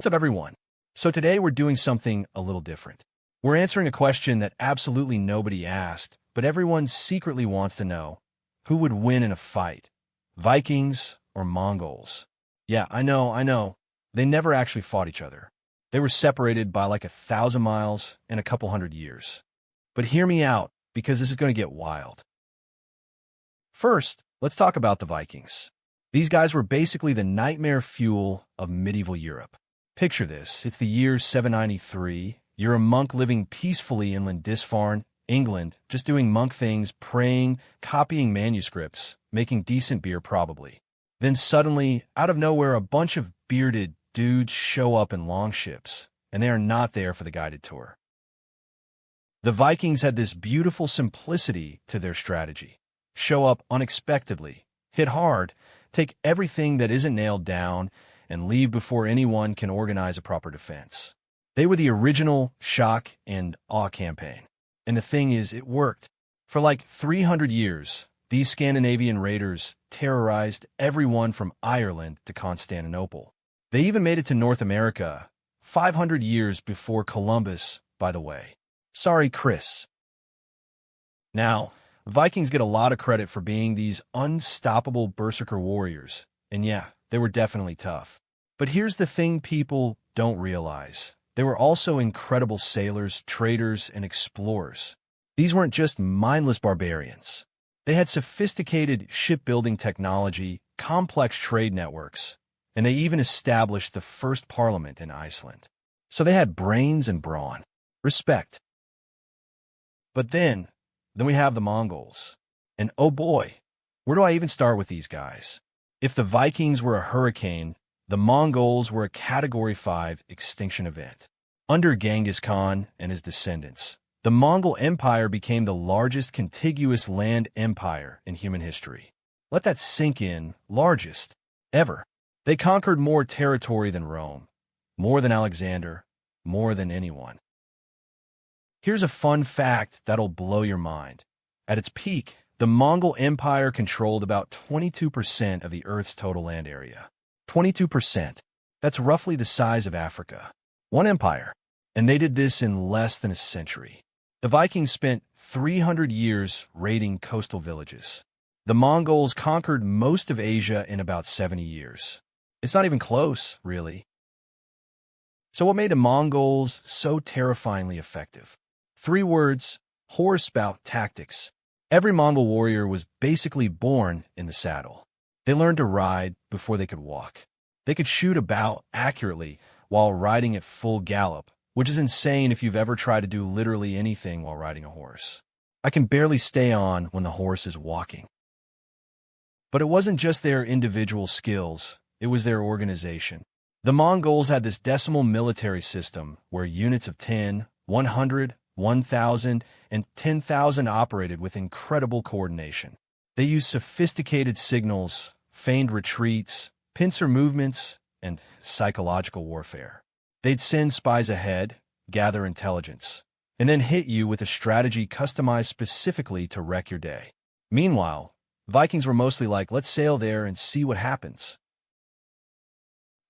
What's up, everyone? So today we're doing something a little different. We're answering a question that absolutely nobody asked, but everyone secretly wants to know. Who would win in a fight? Vikings or Mongols? Yeah, I know. They never actually fought each other. They were separated by like 1,000 miles and a couple hundred years. But hear me out, because this is going to get wild. First, let's talk about the Vikings. These guys were basically the nightmare fuel of medieval Europe. Picture this. It's the year 793. You're a monk living peacefully in Lindisfarne, England, just doing monk things, praying, copying manuscripts, making decent beer probably. Then suddenly, out of nowhere, a bunch of bearded dudes show up in longships, and they are not there for the guided tour. The Vikings had this beautiful simplicity to their strategy. Show up unexpectedly, hit hard, take everything that isn't nailed down, and leave before anyone can organize a proper defense. They were the original shock and awe campaign. And the thing is, it worked. For like 300 years, these Scandinavian raiders terrorized everyone from Ireland to Constantinople. They even made it to North America, 500 years before Columbus, by the way. Sorry, Chris. Now, Vikings get a lot of credit for being these unstoppable berserker warriors. And yeah, they were definitely tough. But here's the thing people don't realize. They were also incredible sailors, traders, and explorers. These weren't just mindless barbarians. They had sophisticated shipbuilding technology, complex trade networks, and they even established the first parliament in Iceland. So they had brains and brawn. Respect. But then we have the Mongols. And oh boy, where do I even start with these guys? If the Vikings were a hurricane, the Mongols were a Category 5 extinction event. Under Genghis Khan and his descendants, the Mongol Empire became the largest contiguous land empire in human history. Let that sink in, largest ever. They conquered more territory than Rome, more than Alexander, more than anyone. Here's a fun fact that'll blow your mind. At its peak, the Mongol Empire controlled about 22% of the Earth's total land area. 22%. That's roughly the size of Africa. One empire. And they did this in less than a century. The Vikings spent 300 years raiding coastal villages. The Mongols conquered most of Asia in about 70 years. It's not even close, really. So what made the Mongols so terrifyingly effective? 3 words: horseback tactics. Every Mongol warrior was basically born in the saddle. They learned to ride before they could walk. They could shoot a bow accurately while riding at full gallop, which is insane if you've ever tried to do literally anything while riding a horse. I can barely stay on when the horse is walking. But it wasn't just their individual skills, it was their organization. The Mongols had this decimal military system where units of 10, 100, 1,000, and 10,000 operated with incredible coordination. They used sophisticated signals, feigned retreats, pincer movements, and psychological warfare. They'd send spies ahead, gather intelligence, and then hit you with a strategy customized specifically to wreck your day. Meanwhile, Vikings were mostly like, let's sail there and see what happens.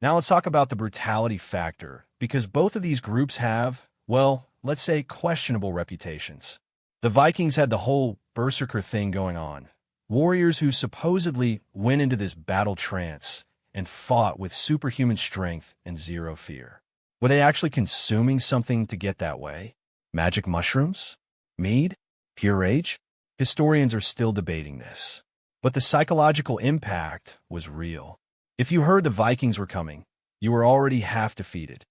Now let's talk about the brutality factor, because both of these groups have, well, let's say questionable reputations. The Vikings had the whole berserker thing going on. Warriors who supposedly went into this battle trance and fought with superhuman strength and zero fear. Were they actually consuming something to get that way? Magic mushrooms? Mead? Pure rage? Historians are still debating this. But the psychological impact was real. If you heard the Vikings were coming, you were already half defeated.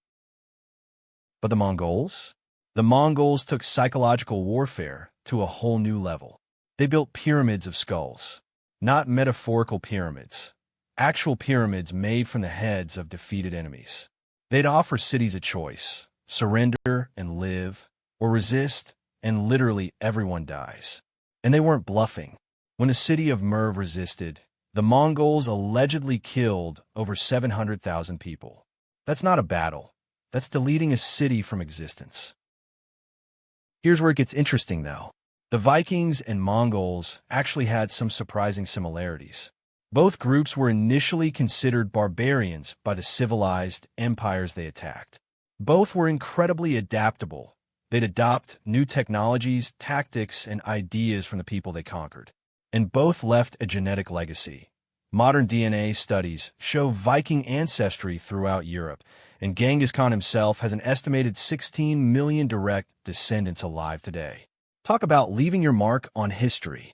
But the Mongols? The Mongols took psychological warfare to a whole new level. They built pyramids of skulls. Not metaphorical pyramids. Actual pyramids made from the heads of defeated enemies. They'd offer cities a choice: surrender and live, or resist, and literally everyone dies. And they weren't bluffing. When the city of Merv resisted, the Mongols allegedly killed over 700,000 people. That's not a battle. That's deleting a city from existence. Here's where it gets interesting, though. The Vikings and Mongols actually had some surprising similarities. Both groups were initially considered barbarians by the civilized empires they attacked. Both were incredibly adaptable. They'd adopt new technologies, tactics, and ideas from the people they conquered. And both left a genetic legacy. Modern DNA studies show Viking ancestry throughout Europe, and Genghis Khan himself has an estimated 16 million direct descendants alive today. Talk about leaving your mark on history.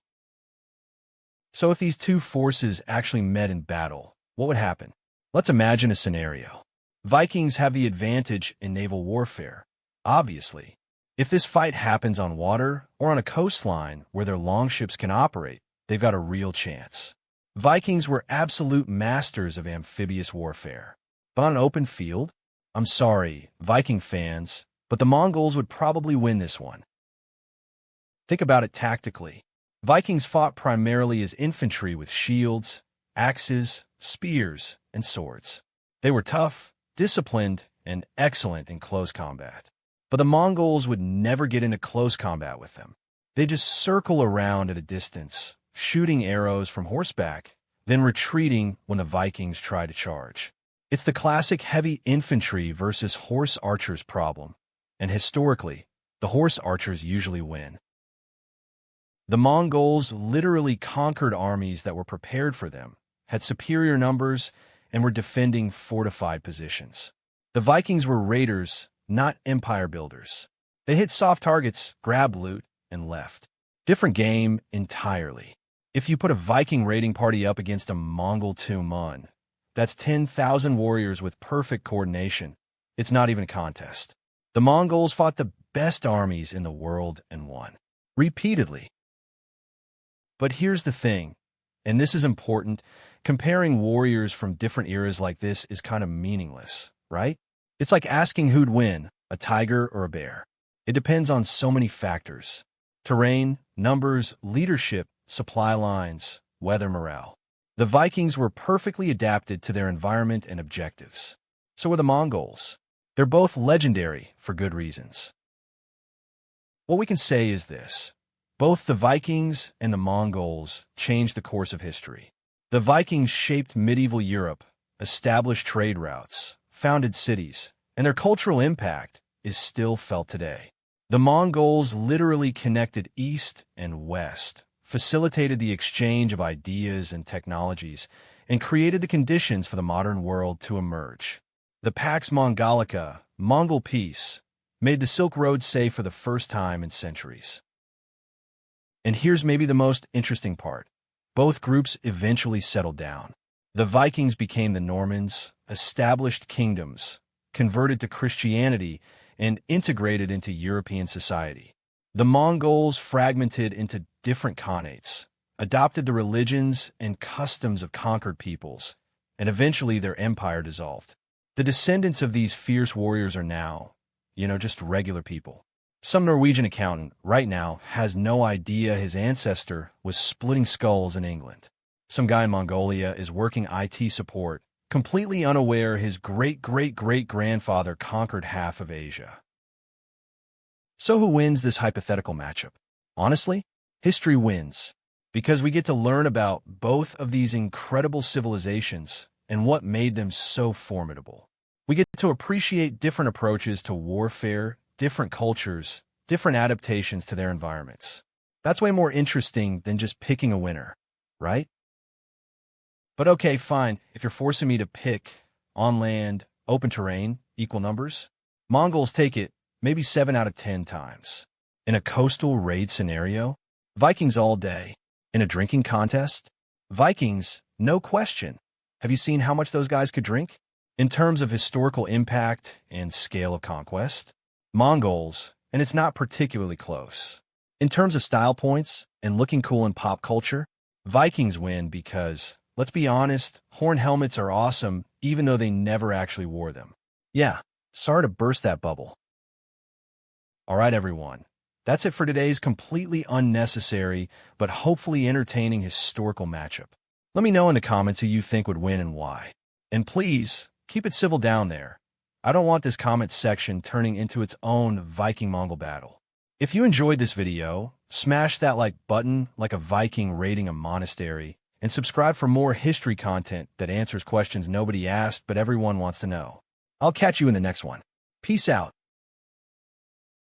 So if these two forces actually met in battle, what would happen? Let's imagine a scenario. Vikings have the advantage in naval warfare, obviously. If this fight happens on water or on a coastline where their longships can operate, they've got a real chance. Vikings were absolute masters of amphibious warfare. But on an open field, I'm sorry, Viking fans, but the Mongols would probably win this one. Think about it tactically. Vikings fought primarily as infantry with shields, axes, spears, and swords. They were tough, disciplined, and excellent in close combat. But the Mongols would never get into close combat with them. They just circle around at a distance, shooting arrows from horseback, then retreating when the Vikings try to charge. It's the classic heavy infantry versus horse archers problem, and historically, the horse archers usually win. The Mongols literally conquered armies that were prepared for them, had superior numbers, and were defending fortified positions. The Vikings were raiders, not empire builders. They hit soft targets, grabbed loot, and left. Different game entirely. If you put a Viking raiding party up against a Mongol Tumen, that's 10,000 warriors with perfect coordination. It's not even a contest. The Mongols fought the best armies in the world and won. Repeatedly. But here's the thing, and this is important, comparing warriors from different eras like this is kind of meaningless, right? It's like asking who'd win, a tiger or a bear. It depends on so many factors. Terrain, numbers, leadership, supply lines, weather, morale. The Vikings were perfectly adapted to their environment and objectives. So were the Mongols. They're both legendary for good reasons. What we can say is this. Both the Vikings and the Mongols changed the course of history. The Vikings shaped medieval Europe, established trade routes, founded cities, and their cultural impact is still felt today. The Mongols literally connected East and West, facilitated the exchange of ideas and technologies, and created the conditions for the modern world to emerge. The Pax Mongolica, Mongol peace, made the Silk Road safe for the first time in centuries. And here's maybe the most interesting part. Both groups eventually settled down. The Vikings became the Normans, established kingdoms, converted to Christianity, and integrated into European society. The Mongols fragmented into different khanates, adopted the religions and customs of conquered peoples, and eventually their empire dissolved. The descendants of these fierce warriors are now, just regular people. Some Norwegian accountant, right now, has no idea his ancestor was splitting skulls in England. Some guy in Mongolia is working IT support, completely unaware his great-great-great-grandfather conquered half of Asia. So who wins this hypothetical matchup? Honestly, history wins, because we get to learn about both of these incredible civilizations and what made them so formidable. We get to appreciate different approaches to warfare, different cultures, different adaptations to their environments. That's way more interesting than just picking a winner, right? But okay, fine, if you're forcing me to pick on land, open terrain, equal numbers, Mongols take it maybe 7 out of 10 times. In a coastal raid scenario, Vikings all day. In a drinking contest, Vikings, no question. Have you seen how much those guys could drink? In terms of historical impact and scale of conquest, Mongols, and it's not particularly close. In terms of style points and looking cool in pop culture, Vikings win because, let's be honest, horn helmets are awesome even though they never actually wore them. Yeah, sorry to burst that bubble. Alright everyone, that's it for today's completely unnecessary but hopefully entertaining historical matchup. Let me know in the comments who you think would win and why. And please, keep it civil down there. I don't want this comment section turning into its own Viking-Mongol battle. If you enjoyed this video, smash that like button like a Viking raiding a monastery, and subscribe for more history content that answers questions nobody asked but everyone wants to know. I'll catch you in the next one. Peace out.